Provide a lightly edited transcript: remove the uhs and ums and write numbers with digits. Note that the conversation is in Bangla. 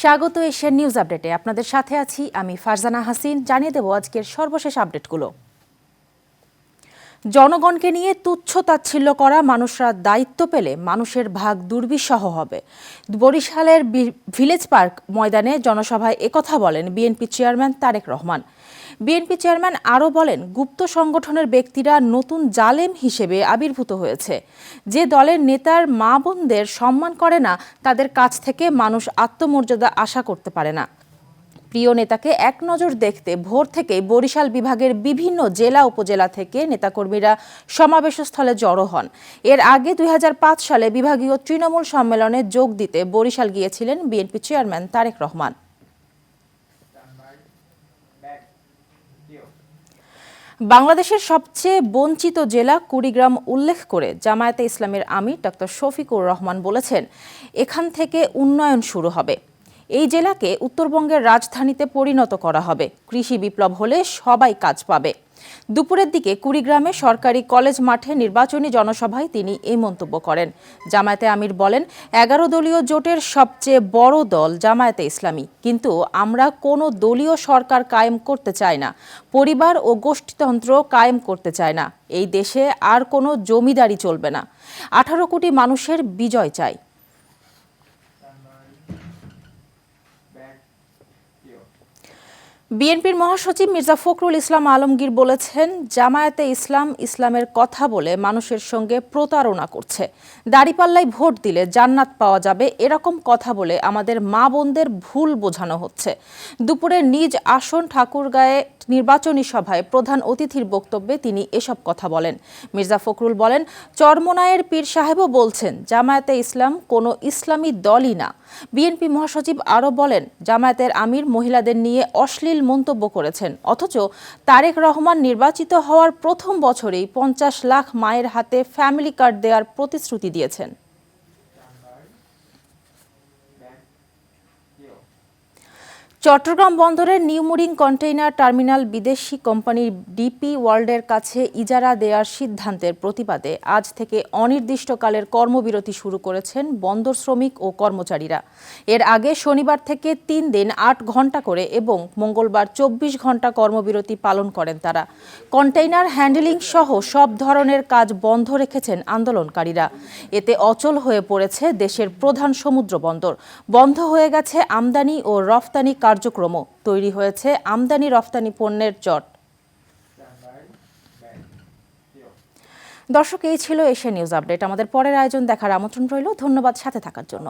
স্বাগত এশিয়ান নিউজ আপডেটে। আপনাদের সাথে আছি আমি ফারজানা হাসিন। জানিয়ে দেব আজকের সর্বশেষ আপডেটগুলো। জনগণকে নিয়ে তুচ্ছ-তাচ্ছিল্য করা মানুষরা দায়িত্ব পেলে মানুষের ভাগ দুর্বিষহ হবে। বরিশালের ভিলেজ পার্ক ময়দানে জনসভায় একথা বলেন বিএনপি চেয়ারম্যান তারেক রহমান। বিএনপি চেয়ারম্যান আরও বলেন, গুপ্ত সংগঠনের ব্যক্তিরা নতুন জালেম হিসেবে আবির্ভূত হয়েছে। যে দলের নেতার মা বোনদের সম্মান করে না, তাদের কাছ থেকে মানুষ আত্মমর্যাদা আশা করতে পারে না। প্রিয় নেতাকে এক নজর দেখতে ভোর থেকেই বরিশাল বিভাগের বিভিন্ন জেলা উপজেলা থেকে নেতাকর্মীরা সমাবেশস্থলে জড়ো হন। এর আগে ২০০৫ সালে বিভাগীয় তৃণমূল সম্মেলনে যোগ দিতে বরিশাল গিয়েছিলেন বিএনপি চেয়ারম্যান তারেক রহমান। বাংলাদেশের সবচেয়ে বঞ্চিত জেলা কুড়িগ্রাম উল্লেখ করে জামায়াতে ইসলামের আমির ডক্টর শফিকুর রহমান বলেছেন, এখান থেকে উন্নয়ন শুরু হবে। এই জেলাকে উত্তরবঙ্গের রাজধানীতে পরিণত করা হবে। কৃষি বিপ্লব হলে সবাই কাজ পাবে। দুপুরের দিকে কুড়িগ্রামে সরকারি কলেজ মাঠে নির্বাচনী জনসভায় তিনি এই মন্তব্য করেন। জামায়াতে আমির বলেন, ১১ দলীয় জোটের সবচেয়ে বড় দল জামায়াতে ইসলামী, কিন্তু আমরা কোনো দলীয় সরকার কায়েম করতে চাই না, পরিবার ও গোষ্ঠীতন্ত্র কায়েম করতে চাই না। এই দেশে আর কোনো জমিদারি চলবে না। ১৮ কোটি মানুষের বিজয় চাই। বিএনপির মহাসচিব মির্জা ফখরুল ইসলাম আলমগীর বলেছেন, জামায়াতে ইসলামের কথা বলে মানুষের সঙ্গে প্রতারণা করছে। দাঁড়িপাল্লায় ভোট দিলে জান্নাত পাওয়া যাবে, এরকম কথা বলে আমাদের মা বোনদের ভুল বোঝানো হচ্ছে। দুপুরে নিজ আসন ঠাকুরগাঁয়ে নির্বাচনী সভায় প্রধান অতিথির বক্তব্যে তিনি এসব কথা বলেন। মির্জা ফখরুল বলেন, চরমোনাইয়ের পীর সাহেবও বলছেন জামায়াতে ইসলাম কোনো ইসলামী দলই না। বিএনপি মহাসচিব আরও বলেন, জামায়াতের আমির মহিলাদের নিয়ে অশ্লীল মন্তব্য করেছেন, অথচ তারেক রহমান নির্বাচিত হওয়ার প্রথম বছরেই ৫০ লাখ মায়ের হাতে ফ্যামিলি কার্ড দেওয়ার প্রতিশ্রুতি দিয়েছেন। চট্টগ্রাম বন্দরের নিউমুরিং কন্টেইনার টার্মিনাল বিদেশি কোম্পানি ডিপি ওয়ার্ল্ডের কাছে ইজারা দেওয়ার সিদ্ধান্তের প্রতিবাদে আজ থেকে অনির্দিষ্টকালের কর্মবিরতি শুরু করেছেন বন্দর শ্রমিক ও কর্মচারীরা। এর আগে শনিবার থেকে ৩ দিন ৮ ঘণ্টা করে এবং মঙ্গলবার ২৪ ঘণ্টা কর্মবিরতি পালন করেন তারা। কন্টেইনার হ্যান্ডেলিং সহ সব ধরনের কাজ বন্ধ রেখেছেন আন্দোলনকারীরা। এতে অচল হয়ে পড়েছে দেশের প্রধান সমুদ্র বন্দর। বন্ধ হয়ে গেছে আমদানি ও রফতানি কার্যক্রম, তৈরি হয়েছে আমদানি রফতানি পণ্যের জট। দর্শক, এই ছিল এশিয়া নিউজ আপডেট। আমাদের পরের আয়োজন দেখার আমন্ত্রণ রইল। ধন্যবাদ সাথে থাকার জন্য।